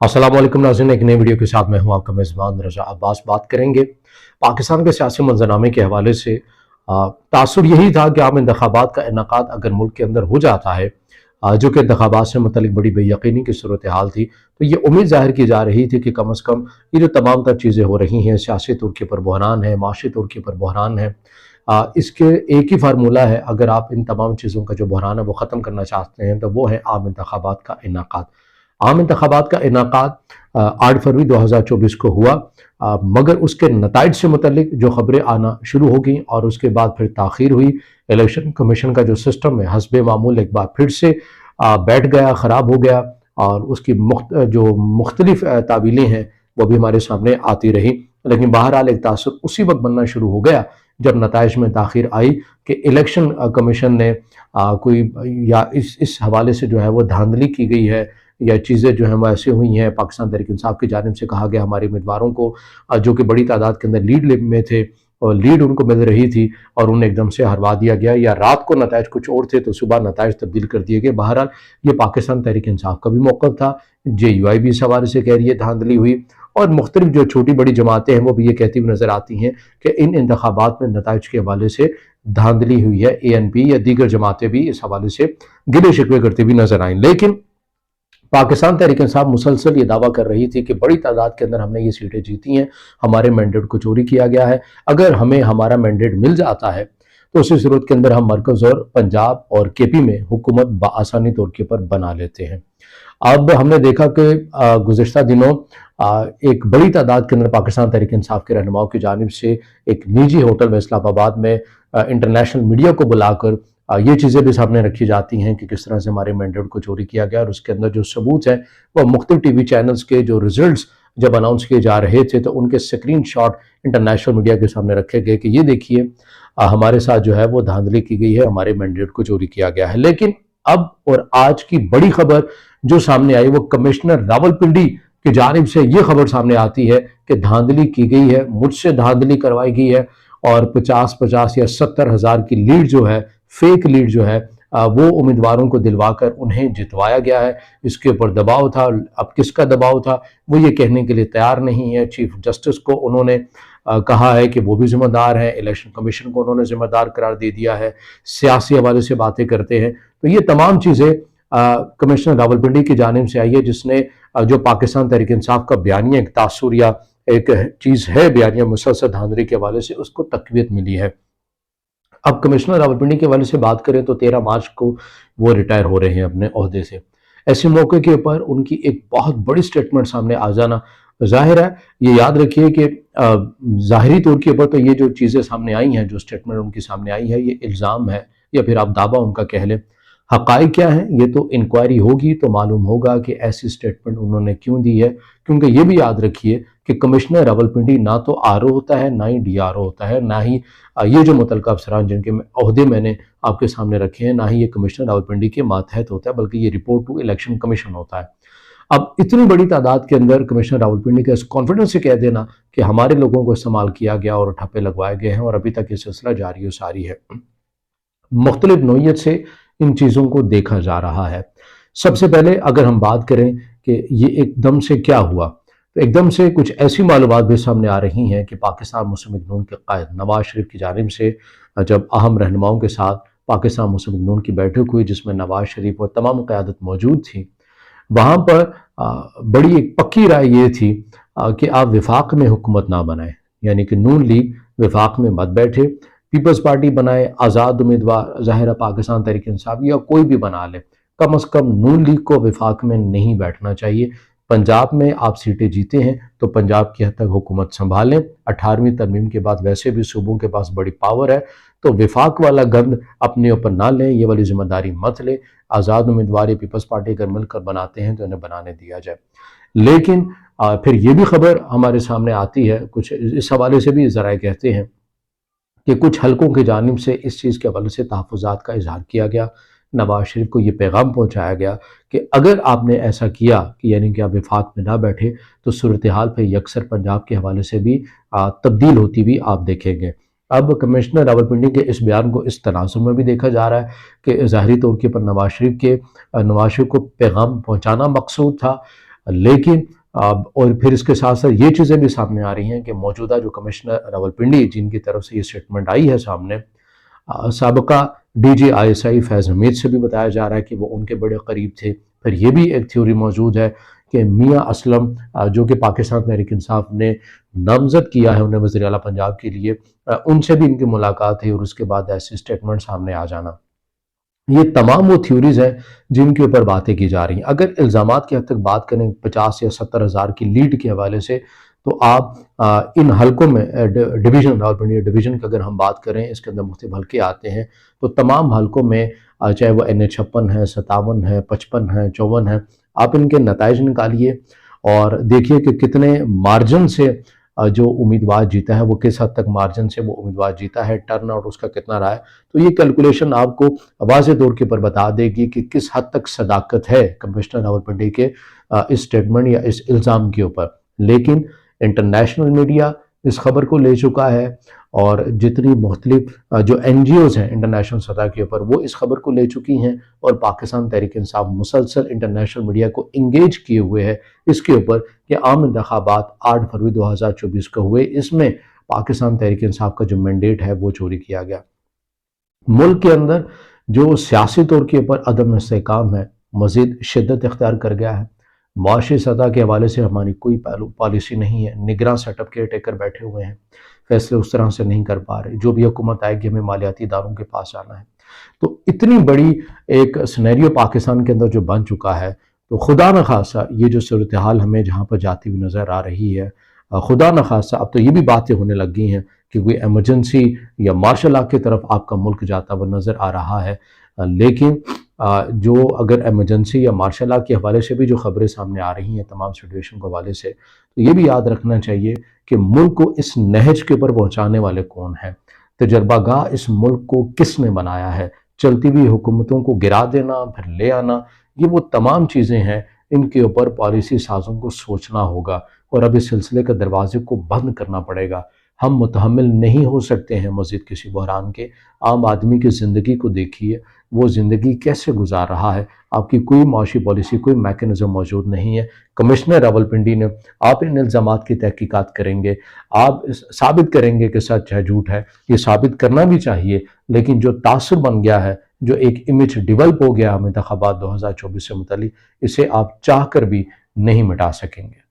अस्सलाम वालेकुम नाज़रीन, एक नई वीडियो के साथ मैं हूं आपका मेज़बान रज़ा अब्बास। बात करेंगे पाकिस्तान के सियासी मंजरनामे के हवाले से। तासुर यही था कि आम इंतखाबात का इनेकाद अगर मुल्क के अंदर हो जाता है, जो कि इंतखाबात से मुतल्लिक बड़ी बेयकीनी की सूरत हाल थी, तो ये उम्मीद ज़ाहिर की जा रही थी कि कम अज़ कम ये जो तमाम तर चीज़ें हो रही हैं, सियासी तौर के ऊपर बहरान है, माशी तौर के ऊपर बहरान है, इसके एक ही फार्मूला है। अगर आप इन तमाम चीज़ों का जो बहरान है वो ख़त्म करना चाहते हैं तो वो है आम इंतखाबात का इनेकाद। आम इंतखाबात का इनेकाद 8 फरवरी 2024 को हुआ, मगर उसके नताइज से मुतल्लिक जो खबरें आना शुरू हो गई और उसके बाद फिर ताख़ीर हुई। इलेक्शन कमीशन का जो सिस्टम है हस्बे मामूल एक बार फिर से बैठ गया, ख़राब हो गया, और उसकी जो मुख्तलिफ तावीलें हैं वो भी हमारे सामने आती रही। लेकिन बहरहाल एक तासुर उसी वक्त बनना शुरू हो गया जब नताइज में ताख़ीर आई कि इलेक्शन कमीशन ने कोई या इस हवाले से जो है वो धांधली की गई है, या चीज़ें जो हैं वो ऐसी हुई हैं। पाकिस्तान तहरीक इंसाफ की जानिब से कहा गया हमारे उम्मीदवारों को, जो कि बड़ी तादाद के अंदर लीड में थे और लीड उनको मिल रही थी, और उन्हें एकदम से हरवा दिया गया, या रात को नताइज कुछ और थे तो सुबह नताइज तब्दील कर दिए गए। बहरहाल ये पाकिस्तान तहरीक इंसाफ का भी मौक़िफ़ था, JUI भी इस हवाले से कह रही है धांधली हुई, और मुख्तलिफ जो छोटी बड़ी जमातें हैं वो भी ये कहती हुई नज़र आती हैं कि इन इंतखाबात में नताइज के हवाले से धांधली हुई है। ANP या दीगर जमातें भी इस हवाले से गिले शिकवे करती हुई नजर आईं। लेकिन पाकिस्तान तहरीक इंसाफ मुसलसल ये दावा कर रही थी कि बड़ी तादाद के अंदर हमने ये सीटें जीती हैं, हमारे मैंडेट को चोरी किया गया है, अगर हमें हमारा मैंडेट मिल जाता है तो उसी सूरत के अंदर हम मरकज़ और पंजाब और KP में हुकूमत बआसानी तौर के ऊपर बना लेते हैं। अब हमने देखा कि गुज़िश्ता दिनों एक बड़ी तादाद के अंदर पाकिस्तान तहरीक इंसाफ के रहनुमाओं की जानिब से एक निजी होटल में इस्लामाबाद में इंटरनेशनल मीडिया को बुलाकर ये चीज़ें भी सामने रखी जाती हैं कि किस तरह से हमारे मैंडेट को चोरी किया गया, और उसके अंदर जो सबूत हैं वो मुख्तलिफ TV चैनल्स के जो रिजल्ट्स जब अनाउंस किए जा रहे थे तो उनके स्क्रीन शॉट इंटरनेशनल मीडिया के सामने रखे गए कि ये देखिए हमारे साथ जो है वो धांधली की गई है, हमारे मैंडेट को चोरी किया गया है। लेकिन अब और आज की बड़ी खबर जो सामने आई वो कमिश्नर रावलपिंडी की जानिब से ये खबर सामने आती है कि धांधली की गई है, मुझसे धांधली करवाई गई है, और 50-50 या 70,000 की लीड जो है, फेक लीड जो है, वो उम्मीदवारों को दिलवाकर उन्हें जितवाया गया है। इसके ऊपर दबाव था। अब किसका दबाव था वो ये कहने के लिए तैयार नहीं है। चीफ जस्टिस को उन्होंने कहा है कि वो भी जिम्मेदार है, इलेक्शन कमीशन को उन्होंने जिम्मेदार करार दे दिया है, सियासी हवाले से बातें करते हैं। तो ये तमाम चीज़ें कमिश्नर रावलपिंडी की जानिब से आई है, जिसने जो पाकिस्तान तहरीक इंसाफ का बयानिया एक तासुर या एक चीज़ है बयानिया मुसलसल धांधली के हवाले से, उसको तक़वियत मिली है। अब कमिश्नर रावलपिंडी के हवाले से बात करें तो 13 मार्च को वो रिटायर हो रहे हैं अपने ओहदे से। ऐसे मौके के ऊपर उनकी एक बहुत बड़ी स्टेटमेंट सामने आ जाना, ज़ाहिर है, ये याद रखिए कि ज़ाहिरी तौर के ऊपर तो ये जो चीज़ें सामने आई हैं, जो स्टेटमेंट उनकी सामने आई है, ये इल्ज़ाम है या फिर आप दावा उनका कह लें। हक़ाइक़ क्या है ये तो इंक्वायरी होगी तो मालूम होगा कि ऐसी स्टेटमेंट उन्होंने क्यों दी है। क्योंकि ये भी याद रखिए कि कमिश्नर रावलपिंडी ना तो RO होता है, ना ही DRO होता है, ना ही ये जो मुतल्लिक़ अफसरान जिनके ओहदे मैंने आपके सामने रखे हैं, ना ही ये कमिश्नर रावलपिंडी के मातहत होता है, बल्कि ये रिपोर्ट टू इलेक्शन कमीशन होता है। अब इतनी बड़ी तादाद के अंदर कमिश्नर रावलपिंडी का इस कॉन्फिडेंस से कह देना कि हमारे लोगों को इस्तेमाल किया गया और ठप्पे लगवाए गए हैं और अभी तक ये सिलसिला जारी व सारी है, मुख्तलिफ नौइयत से इन चीज़ों को देखा जा रहा है। सबसे पहले अगर हम बात करें कि ये एकदम से क्या हुआ, तो एकदम से कुछ ऐसी मालूमात भी सामने आ रही हैं कि पाकिस्तान मुस्लिम लीग नून के कायद नवाज शरीफ की जानिब से जब अहम रहनुमाओं के साथ पाकिस्तान मुस्लिम लीग नून की बैठक हुई, जिसमें नवाज शरीफ और तमाम क़यादत मौजूद थी, वहाँ पर बड़ी एक पक्की राय ये थी कि आप विफाक में हुकूमत ना बनाएं, यानी कि नून लीग विफाक में मत बैठे, पीपल्स पार्टी बनाए, आज़ाद उम्मीदवार ज़ाहिर पाकिस्तान तहरीक इंसाफ या कोई भी बना ले, कम अज़ कम नून लीग को विफाक में नहीं बैठना चाहिए। पंजाब में आप सीटें जीते हैं तो पंजाब की हद तक हुकूमत संभालें। 18वीं तरमीम के बाद वैसे भी सूबों के पास बड़ी पावर है, तो विफाक वाला गंद अपने ऊपर ना लें, ये वाली जिम्मेदारी मत लें। आज़ाद उम्मीदवार या पीपल्स पार्टी अगर मिलकर बनाते हैं तो इन्हें बनाने दिया जाए। लेकिन फिर ये भी खबर हमारे सामने आती है, कुछ इस हवाले से भी ज़राए कहते हैं कि कुछ हलकों की जानिब से इस चीज़ के हवाले से तहफ़्फ़ुज़ात का इज़हार किया गया। नवाज शरीफ को ये पैगाम पहुँचाया गया कि अगर आपने ऐसा किया कि यानी कि आप विफाक में ना बैठे तो सूरत हाल फिर यकसर पंजाब के हवाले से भी तब्दील होती हुई आप देखेंगे। अब कमिश्नर रावलपिंडी के इस बयान को इस तनाज़ुर में भी देखा जा रहा है कि ज़ाहिरी तौर के पर नवाज शरीफ को पैगाम पहुँचाना मकसूद था, لیکن اور پھر اس کے ساتھ ساتھ یہ چیزیں بھی سامنے آ رہی ہیں کہ موجودہ جو کمشنر راولپنڈی جن کی طرف سے یہ اسٹیٹمنٹ آئی ہے سامنے، سابقہ D G I S I فیض حمید سے بھی بتایا جا رہا ہے کہ وہ ان کے بڑے قریب تھے۔ پھر یہ بھی ایک تھیوری موجود ہے کہ میاں اسلم جو کہ پاکستان تحریک انصاف نے نامزد کیا ہے انہیں وزیر اعلیٰ پنجاب کے لیے، ان سے بھی ان کی ملاقات ہے اور اس کے بعد ایسی اسٹیٹمنٹ سامنے آ جانا۔ یہ تمام وہ تھیوریز ہیں جن کے اوپر باتیں کی جا رہی ہیں۔ اگر الزامات کی حد تک بات کریں 50 یا 70 ہزار کی لیڈ کے حوالے سے، تو آپ ان حلقوں میں ڈویژن راولپنڈی ڈویژن کی اگر ہم بات کریں، اس کے اندر مختلف حلقے آتے ہیں، تو تمام حلقوں میں چاہے وہ NH56 ہے، 57 ہے، 55 ہے، 54 ہے، آپ ان کے نتائج نکالیے اور دیکھیے کہ کتنے مارجن سے جو امیدوار جیتا ہے، وہ کس حد تک مارجن سے وہ امیدوار جیتا ہے، ٹرن آؤٹ اس کا کتنا رہا ہے۔ تو یہ کیلکولیشن آپ کو واضح طور کے اوپر بتا دے گی کہ کس حد تک صداقت ہے کمشنر راولپنڈی کے اس سٹیٹمنٹ یا اس الزام کے اوپر۔ لیکن انٹرنیشنل میڈیا اس خبر کو لے چکا ہے اور جتنی مختلف جو NGOs ہیں انٹرنیشنل سطح کے اوپر، وہ اس خبر کو لے چکی ہیں اور پاکستان تحریک انصاف مسلسل انٹرنیشنل میڈیا کو انگیج کیے ہوئے ہے اس کے اوپر کہ عام انتخابات 8 فروری 2024 کو ہوئے، اس میں پاکستان تحریک انصاف کا جو مینڈیٹ ہے وہ چوری کیا گیا۔ ملک کے اندر جو سیاسی طور کے اوپر عدم استحکام ہے مزید شدت اختیار کر گیا ہے۔ معاشی سطح کے حوالے سے ہماری کوئی پالیسی نہیں ہے، نگراں سیٹ اپ کیئر ٹیکر بیٹھے ہوئے ہیں، فیصلے اس طرح سے نہیں کر پا رہے، جو بھی حکومت آئے گی ہمیں مالیاتی اداروں کے پاس جانا ہے۔ تو اتنی بڑی ایک سینیریو پاکستان کے اندر جو بن چکا ہے، تو خدا نخواستہ یہ جو صورتحال ہمیں جہاں پر جاتی ہوئی نظر آ رہی ہے، خدا نخواستہ اب تو یہ بھی باتیں ہونے لگ گئی ہیں کہ کوئی ایمرجنسی یا مارشل لاء کی طرف آپ کا ملک جاتا ہوا نظر آ رہا ہے۔ لیکن جو اگر ایمرجنسی یا مارشل لاء کے حوالے سے بھی جو خبریں سامنے آ رہی ہیں تمام سچویشن کے حوالے سے، تو یہ بھی یاد رکھنا چاہیے کہ ملک کو اس نہج کے اوپر پہنچانے والے کون ہیں، تجربہ گاہ اس ملک کو کس نے بنایا ہے۔ چلتی ہوئی حکومتوں کو گرا دینا پھر لے آنا، یہ وہ تمام چیزیں ہیں، ان کے اوپر پالیسی سازوں کو سوچنا ہوگا اور اب اس سلسلے کے دروازے کو بند کرنا پڑے گا۔ ہم متحمل نہیں ہو سکتے ہیں مزید کسی بحران کے۔ عام آدمی کی زندگی کو دیکھیے، وہ زندگی کیسے گزار رہا ہے، آپ کی کوئی معاشی پالیسی، کوئی میکنزم موجود نہیں ہے۔ کمشنر راولپنڈی نے آپ ان الزامات کی تحقیقات کریں گے، آپ ثابت کریں گے کہ سچ ہے جھوٹ ہے، یہ ثابت کرنا بھی چاہیے، لیکن جو تاثر بن گیا ہے، جو ایک امیج ڈیولپ ہو گیا ہم انتخابات 2024 سے متعلق، اسے آپ چاہ کر بھی نہیں مٹا سکیں گے۔